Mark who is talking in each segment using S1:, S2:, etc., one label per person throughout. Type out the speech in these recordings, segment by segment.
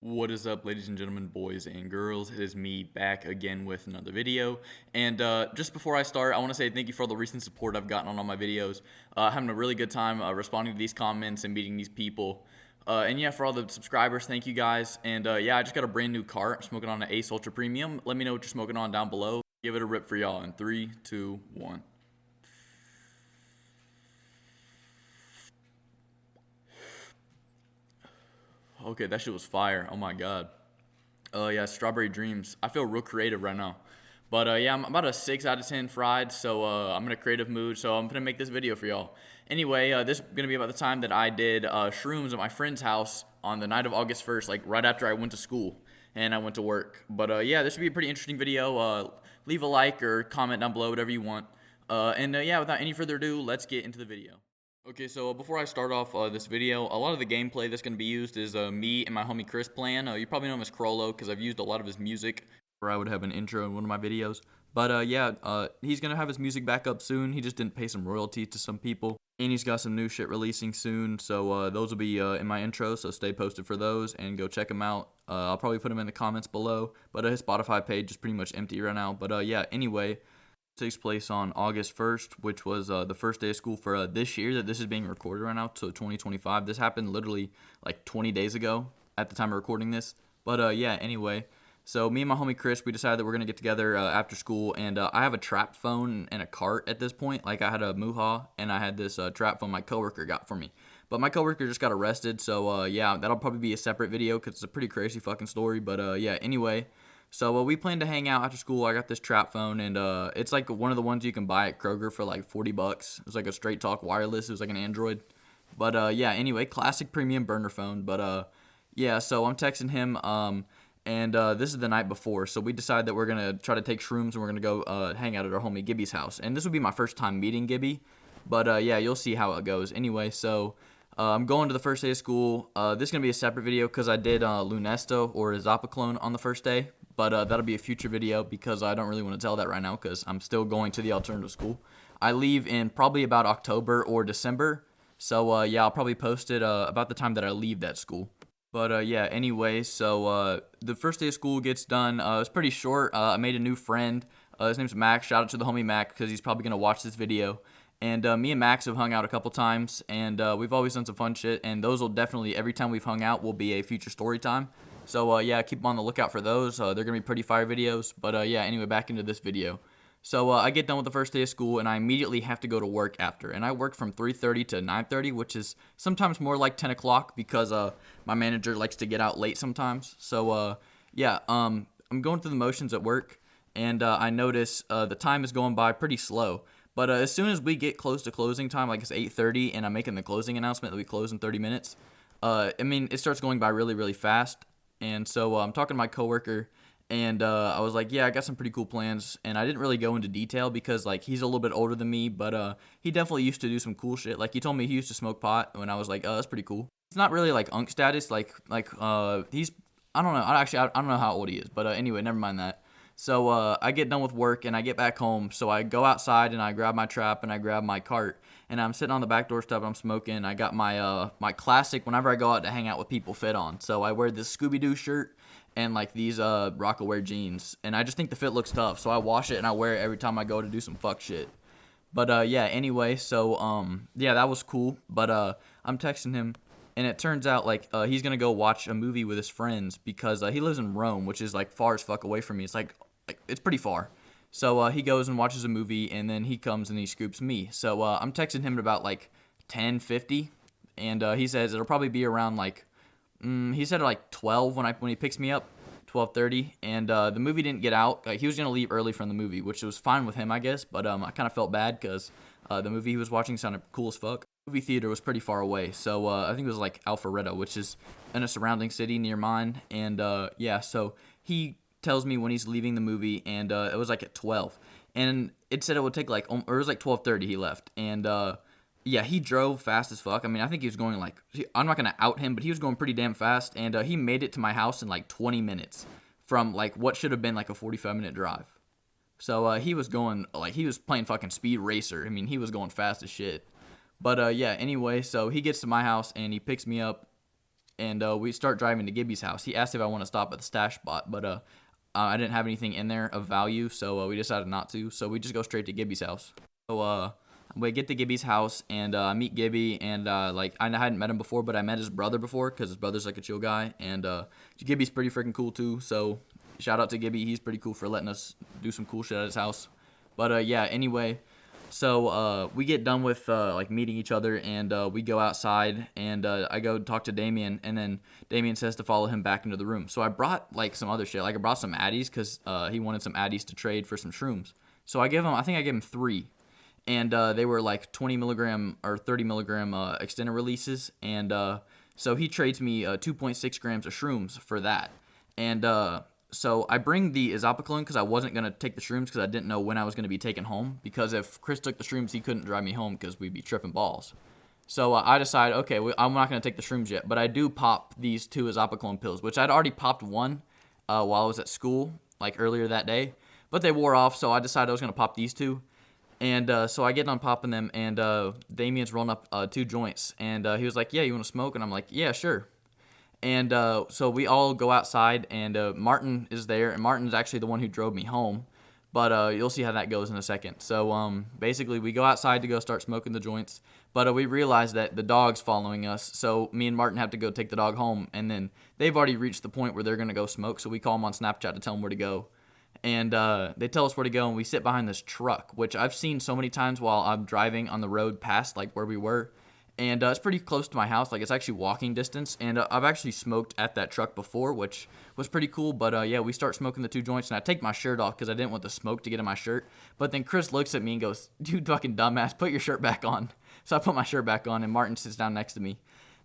S1: What is up, ladies and gentlemen, boys and girls? It is me back again with another video. And just before I start, I want to say thank you for all the recent support I've gotten on all my videos. Having a really good time responding to these comments and meeting these people. And yeah, for all the subscribers, thank you guys. And yeah, I just got a brand new cart. I'm smoking on an Ace Ultra Premium. Let me know what you're smoking on down below. Give it a rip for y'all in 3, 2, 1. Okay, that shit was fire. Oh my god. Yeah, Strawberry Dreams. I feel real creative right now. But yeah, I'm about a 6 out of 10 fried, so I'm in a creative mood, so I'm gonna make this video for y'all. Anyway, this is gonna be about the time that I did shrooms at my friend's house on the night of August 1st, like right after I went to school and I went to work. But yeah, this should be a pretty interesting video. Leave a like or comment down below, whatever you want. And yeah, without any further ado, let's get into the video. Okay, so before I start off this video, a lot of the gameplay that's going to be used is me and my homie Chris playing. You probably know him as Crollo because I've used a lot of his music where I would have an intro in one of my videos. But yeah, he's going to have his music back up soon. He just didn't pay some royalties to some people. And he's got some new shit releasing soon, so those will be in my intro, so stay posted for those and go check him out. I'll probably put him in the comments below, but his Spotify page is pretty much empty right now. But yeah, anyway, takes place on August 1st, which was the first day of school for this year that this is being recorded right now, so 2025. This happened literally like 20 days ago at the time of recording this. But yeah, anyway, so me and my homie Chris, we decided that we're going to get together after school, and I have a trap phone and a cart at this point. Like, I had a Muha, and I had this trap phone my coworker got for me. But my coworker just got arrested, so yeah, that'll probably be a separate video because it's a pretty crazy fucking story. But yeah, anyway, so we plan to hang out after school. I got this trap phone, and it's like one of the ones you can buy at Kroger for like $40. It's like a straight talk wireless. It was like an Android. But yeah, anyway, classic premium burner phone. But yeah, so I'm texting him, and this is the night before. So we decided that we're gonna try to take shrooms and we're gonna go hang out at our homie Gibby's house. And this would be my first time meeting Gibby, but yeah, you'll see how it goes. Anyway, so I'm going to the first day of school. This is going to be a separate video because I did Lunesto or Zapaclone on the first day. But that'll be a future video because I don't really want to tell that right now because I'm still going to the alternative school. I leave in probably about October or December. So yeah, I'll probably post it about the time that I leave that school. But yeah, anyway, so the first day of school gets done. It's pretty short. I made a new friend. His name's Max. Shout out to the homie Mac because he's probably going to watch this video. And me and Max have hung out a couple times, and we've always done some fun shit. And those will definitely, every time we've hung out, will be a future story time. So yeah, keep on the lookout for those. They're gonna be pretty fire videos. But yeah, anyway, back into this video. So I get done with the first day of school, and I immediately have to go to work after. And I work from 3:30 to 9:30, which is sometimes more like 10 o'clock because my manager likes to get out late sometimes. So yeah, I'm going through the motions at work, and I notice the time is going by pretty slow. But as soon as we get close to closing time, like it's 8:30, and I'm making the closing announcement that we close in 30 minutes, I mean, it starts going by really, really fast. And so I'm talking to my coworker, and I was like, yeah, I got some pretty cool plans. And I didn't really go into detail because, like, he's a little bit older than me, but he definitely used to do some cool shit. Like, he told me he used to smoke pot, when I was like, oh, that's pretty cool. It's not really like unk status, he's, I don't know, I don't know how old he is, but anyway, never mind that. So I get done with work and I get back home. So I go outside and I grab my trap and I grab my cart, and I'm sitting on the back doorstep and I'm smoking. I got my classic whenever I go out to hang out with people fit on. So I wear this Scooby-Doo shirt and like these Rockaware jeans, and I just think the fit looks tough. So I wash it and I wear it every time I go to do some fuck shit. But yeah, anyway, so yeah, that was cool. But I'm texting him, and it turns out like he's gonna go watch a movie with his friends because he lives in Rome, which is like far as fuck away from me. It's like it's pretty far. So he goes and watches a movie, and then he comes and he scoops me. So I'm texting him at about like 10:50, and he says it'll probably be around like he said like 12 when he picks me up, 12:30, and the movie didn't get out. He was gonna leave early from the movie, which was fine with him, I guess. But I kind of felt bad because the movie he was watching sounded cool as fuck. The movie theater was pretty far away, so I think it was like Alpharetta, which is in a surrounding city near mine. And yeah, so he tells me when he's leaving the movie, and it was like at 12, and it said it would take like, or it was like 12:30 he left. And yeah, he drove fast as fuck. I mean, I think he was going like, I'm not gonna out him, but he was going pretty damn fast, and he made it to my house in like 20 minutes from like what should have been like a 45-minute drive. So he was going like, he was playing fucking speed racer. I mean, he was going fast as shit. But yeah, anyway, so he gets to my house and he picks me up, and we start driving to Gibby's house. He asked if I want to stop at the stash spot, but I didn't have anything in there of value, so we decided not to. So we just go straight to Gibby's house. So we get to Gibby's house, and I meet Gibby, and like I hadn't met him before, but I met his brother before because his brother's like a chill guy, and Gibby's pretty freaking cool too. So shout out to Gibby, he's pretty cool for letting us do some cool shit at his house. But yeah, anyway, so we get done with like meeting each other, and we go outside, and I go talk to Damien, and then Damien says to follow him back into the room. So I brought like some other shit, like I brought some addies because he wanted some addies to trade for some shrooms. So I think I gave him 3. And they were like 20 milligram or 30 milligram extended releases. And so he trades me 2.6 grams of shrooms for that. And so I bring the izopiclone because I wasn't going to take the shrooms because I didn't know when I was going to be taken home. Because if Chris took the shrooms, he couldn't drive me home because we'd be tripping balls. So I decided, okay, I'm not going to take the shrooms yet. But I do pop these 2 izopiclone pills, which I'd already popped one while I was at school, like earlier that day. But they wore off, so I decided I was going to pop these 2. And so I get on popping them, and Damien's rolling up 2 joints. And he was like, yeah, you want to smoke? And I'm like, yeah, sure. And so we all go outside, and Martin is there. And Martin's actually the one who drove me home. But you'll see how that goes in a second. So basically, we go outside to go start smoking the joints. But we realize that the dog's following us. So me and Martin have to go take the dog home. And then they've already reached the point where they're going to go smoke. So we call them on Snapchat to tell them where to go. And they tell us where to go, and we sit behind this truck, which I've seen so many times while I'm driving on the road past, like, where we were. And it's pretty close to my house. Like, it's actually walking distance. And I've actually smoked at that truck before, which was pretty cool. But, yeah, we start smoking the 2 joints, and I take my shirt off because I didn't want the smoke to get in my shirt. But then Chris looks at me and goes, dude, fucking dumbass, put your shirt back on. So I put my shirt back on, and Martin sits down next to me.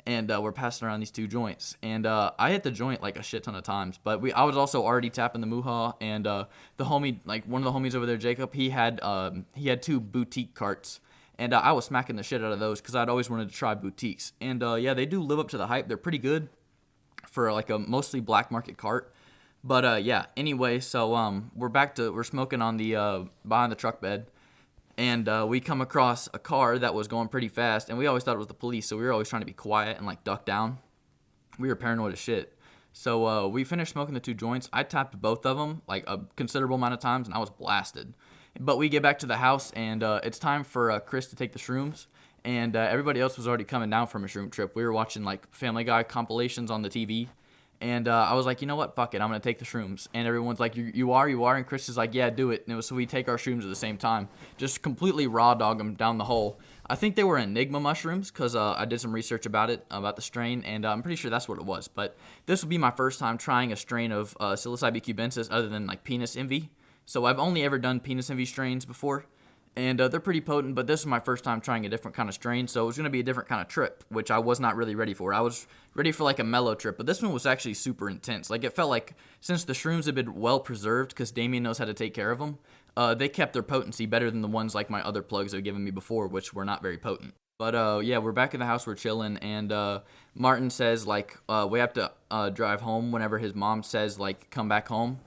S1: And we're passing around these 2 joints. And I hit the joint like a shit ton of times. But I was also already tapping the Muha. And the homie, like one of the homies over there, Jacob, he had 2 boutique carts. And I was smacking the shit out of those because I'd always wanted to try boutiques. And yeah, they do live up to the hype. They're pretty good for like a mostly black market cart. But yeah, anyway, so we're smoking on the behind the truck bed. And we come across a car that was going pretty fast, and we always thought it was the police, so we were always trying to be quiet and, like, duck down. We were paranoid as shit. So we finished smoking the 2 joints. I tapped both of them, like, a considerable amount of times, and I was blasted. But we get back to the house, and it's time for Chris to take the shrooms. And everybody else was already coming down from a shroom trip. We were watching, like, Family Guy compilations on the TV. And I was like, you know what? Fuck it. I'm going to take the shrooms. And everyone's like, you are? And Chris is like, yeah, do it. And so we take our shrooms at the same time. Just completely raw dog them down the hole. I think they were Enigma mushrooms because I did some research about it, about the strain. And I'm pretty sure that's what it was. But this would be my first time trying a strain of psilocybe cubensis other than like penis envy. So I've only ever done penis envy strains before. And they're pretty potent, but this is my first time trying a different kind of strain, so it was going to be a different kind of trip, which I was not really ready for. I was ready for like a mellow trip, but this one was actually super intense. Like, it felt like, since the shrooms had been well preserved, because Damien knows how to take care of them, they kept their potency better than the ones like my other plugs had given me before, which were not very potent. But yeah, we're back in the house, we're chilling, and Martin says, like, we have to drive home whenever his mom says, like, come back home.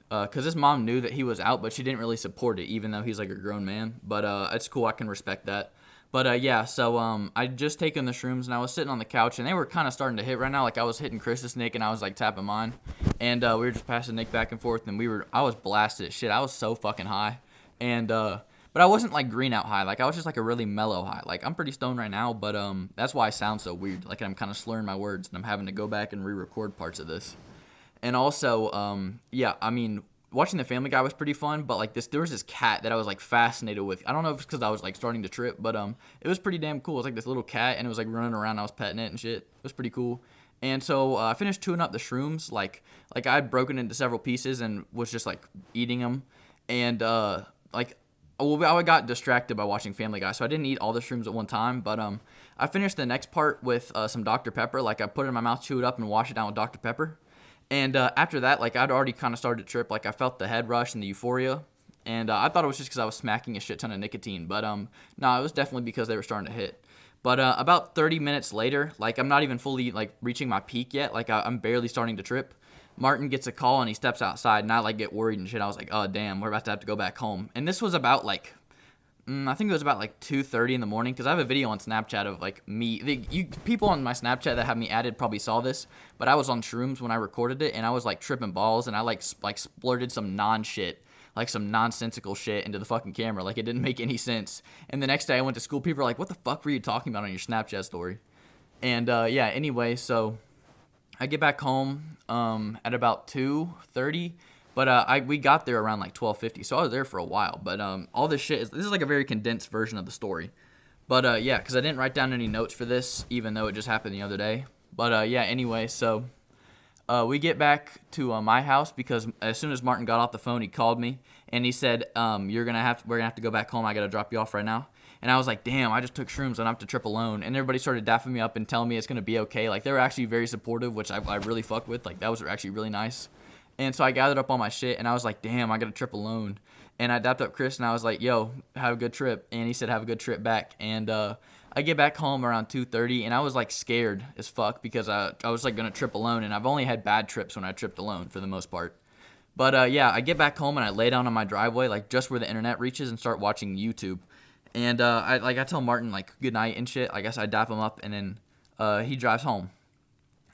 S1: Because his mom knew that he was out, but she didn't really support it, even though he's like a grown man. But it's cool, I can respect that. But yeah, so I'd just taken the shrooms, and I was sitting on the couch, and they were kind of starting to hit right now. Like, I was hitting Chris's Nick, and I was like tapping mine. And we were just passing Nick back and forth, and I was blasted as shit. I was so fucking high. And but I wasn't like green out high. Like, I was just like a really mellow high. Like, I'm pretty stoned right now, but that's why I sound so weird. Like, I'm kind of slurring my words, and I'm having to go back and re-record parts of this. And also, yeah, I mean, watching the Family Guy was pretty fun, but like there was this cat that I was like fascinated with. I don't know if it's because I was like starting to trip, but it was pretty damn cool. It was like this little cat, and it was like running around. I was petting it and shit. It was pretty cool. And so I finished chewing up the shrooms. Like I had broken into several pieces and was just like eating them. And I got distracted by watching Family Guy, so I didn't eat all the shrooms at one time. But I finished the next part with some Dr. Pepper. Like, I put it in my mouth, chew it up, and wash it down with Dr. Pepper. And after that, like, I'd already kind of started to trip. Like, I felt the head rush and the euphoria. And I thought it was just because I was smacking a shit ton of nicotine. But no, it was definitely because they were starting to hit. But about 30 minutes later, like, I'm not even fully, like, reaching my peak yet. Like, I'm barely starting to trip. Martin gets a call, and he steps outside, and I, like, get worried and shit. I was like, oh, damn, we're about to have to go back home. And this was about, like, I think it was about like 2:30 in the morning because I have a video on Snapchat of like me. People on my Snapchat that have me added probably saw this, but I was on shrooms when I recorded it, and I was like tripping balls, and I like splurted some non-shit, like some nonsensical shit into the fucking camera, like it didn't make any sense. And the next day I went to school, people were like, "What the fuck were you talking about on your Snapchat story?" And yeah, anyway, so I get back home at about 2:30. But we got there around like 12:50, so I was there for a while. But all this shit this is like a very condensed version of the story. But yeah, because I didn't write down any notes for this, even though it just happened the other day. But yeah, anyway, so we get back to my house because as soon as Martin got off the phone, he called me and he said, we're gonna have to go back home. I gotta drop you off right now." And I was like, "Damn, I just took shrooms. I don't have to trip alone." And everybody started dapping me up and telling me it's gonna be okay. Like they were actually very supportive, which I really fucked with. Like that was actually really nice. And so I gathered up all my shit, and I was like, "Damn, I got to trip alone." And I dapped up Chris, and I was like, "Yo, have a good trip." And he said, "Have a good trip back." And I get back home around 2:30, and I was like scared as fuck because I was like gonna trip alone, and I've only had bad trips when I tripped alone for the most part. But yeah, I get back home and I lay down on my driveway, like just where the internet reaches, and start watching YouTube. And I tell Martin like good night and shit. I guess I dap him up, and then he drives home.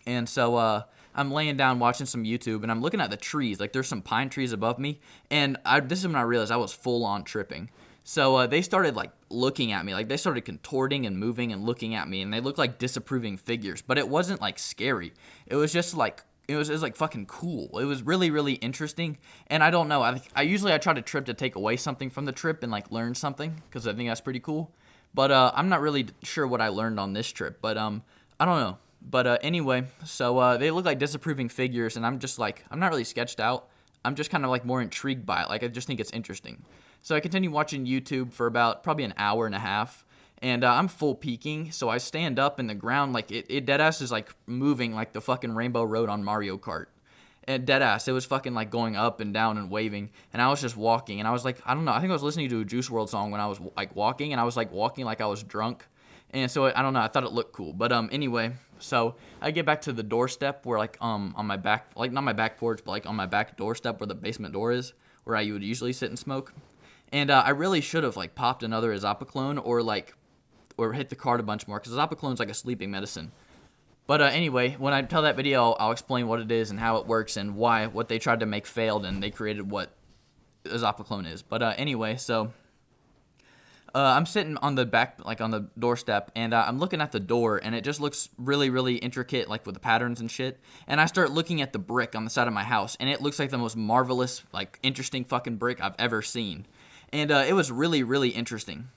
S1: And so I'm laying down watching some YouTube, and I'm looking at the trees. Like, there's some pine trees above me. And this is when I realized I was full on tripping. So they started, like, looking at me. Like, they started contorting and moving and looking at me. And they looked like disapproving figures. But it wasn't, like, scary. It was just, like, it was like fucking cool. It was really, really interesting. And I don't know. I usually try to trip to take away something from the trip and, like, learn something. Because I think that's pretty cool. But I'm not really sure what I learned on this trip. But I don't know. But anyway, so they look like disapproving figures, and I'm just like, I'm not really sketched out. I'm just kind of like more intrigued by it. Like, I just think it's interesting. So I continue watching YouTube for about probably an hour and a half, and I'm full peeking. So I stand up, and the ground, like, it deadass is like moving like the fucking Rainbow Road on Mario Kart. And deadass, it was fucking like going up and down and waving, and I was just walking, and I was like, I don't know, I think I was listening to a Juice WRLD song when I was like walking, and I was like walking like I was drunk. And so I don't know, I thought it looked cool. But anyway, so I get back to the doorstep where like on my back, like not my back porch, but like on my back doorstep where the basement door is, where I would usually sit and smoke. And I really should have like popped another Azapaclone or hit the card a bunch more, because Azapaclone's like a sleeping medicine. But anyway, when I tell that video, I'll explain what it is and how it works and what they tried to make failed, and they created what Azapaclone is. But anyway, so I'm sitting on the back, like on the doorstep, and I'm looking at the door, and it just looks really, really intricate, like with the patterns and shit. And I start looking at the brick on the side of my house, and it looks like the most marvelous, like interesting fucking brick I've ever seen. And it was really, really interesting.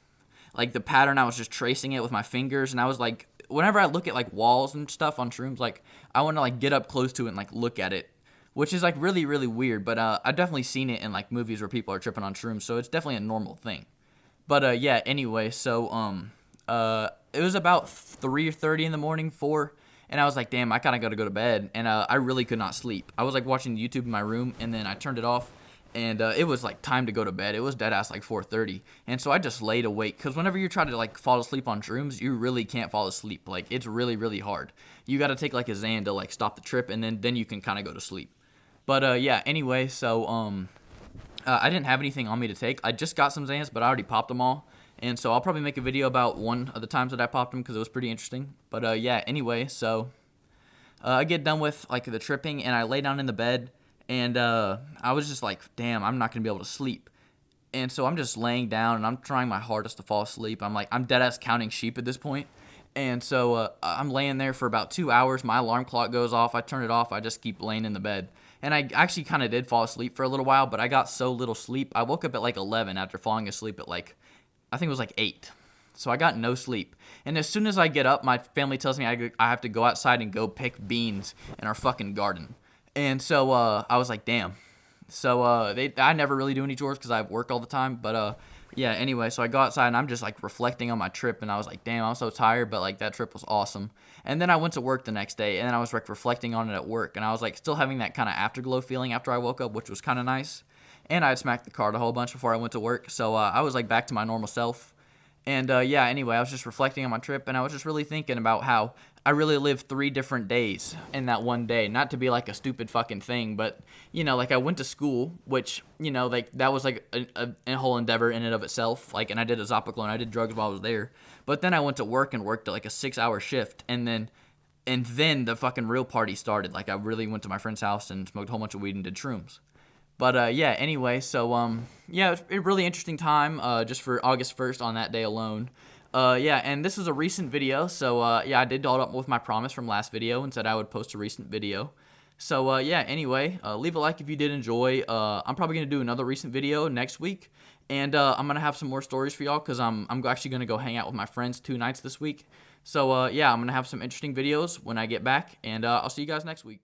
S1: Like the pattern, I was just tracing it with my fingers, and I was like, whenever I look at like walls and stuff on shrooms, like I want to like get up close to it and like look at it, which is like really, really weird. But I've definitely seen it in like movies where people are tripping on shrooms, so it's definitely a normal thing. But yeah, anyway, so it was about 3:30 in the morning, 4, and I was like, damn, I kind of got to go to bed, and I really could not sleep. I was like watching YouTube in my room, and then I turned it off, and it was like time to go to bed. It was dead ass like 4:30, and so I just laid awake, because whenever you try to like fall asleep on shrooms, you really can't fall asleep. Like, it's really, really hard. You got to take like a Xan to like stop the trip, and then you can kind of go to sleep. But yeah, anyway, so I didn't have anything on me to take. I just got some Xans, but I already popped them all. And so I'll probably make a video about one of the times that I popped them, because it was pretty interesting. But yeah, anyway, so I get done with like the tripping, and I lay down in the bed, and I was just like, damn, I'm not going to be able to sleep. And so I'm just laying down, and I'm trying my hardest to fall asleep. I'm dead ass counting sheep at this point. And so I'm laying there for about 2 hours. My alarm clock goes off. I turn it off. I just keep laying in the bed. And I actually kind of did fall asleep for a little while, but I got so little sleep. I woke up at like 11 after falling asleep at like, I think it was like 8. So I got no sleep. And as soon as I get up, my family tells me I have to go outside and go pick beans in our fucking garden. And so I was like, damn. So I never really do any chores because I have work all the time. But yeah, anyway, so I go outside, and I'm just like reflecting on my trip, and I was like, damn, I'm so tired, but like that trip was awesome. And then I went to work the next day, and then I was like reflecting on it at work, and I was like still having that kind of afterglow feeling after I woke up, which was kind of nice. And I had smacked the card a whole bunch before I went to work, so I was like back to my normal self. And yeah, anyway, I was just reflecting on my trip, and I was just really thinking about how I really lived 3 different days in that one day. Not to be like a stupid fucking thing, but like I went to school, which like that was like a whole endeavor in and of itself. Like, and I did a Zopical and I did drugs while I was there. But then I went to work and worked like a 6-hour shift, and then the fucking real party started. Like, I really went to my friend's house and smoked a whole bunch of weed and did shrooms. But yeah, anyway, so yeah, it's a really interesting time just for August 1st on that day alone. Yeah, and this is a recent video, so yeah, I did hold up with my promise from last video and said I would post a recent video. So yeah, anyway, leave a like if you did enjoy. I'm probably gonna do another recent video next week, and I'm gonna have some more stories for y'all because I'm actually gonna go hang out with my friends 2 nights this week. So yeah, I'm gonna have some interesting videos when I get back, and I'll see you guys next week.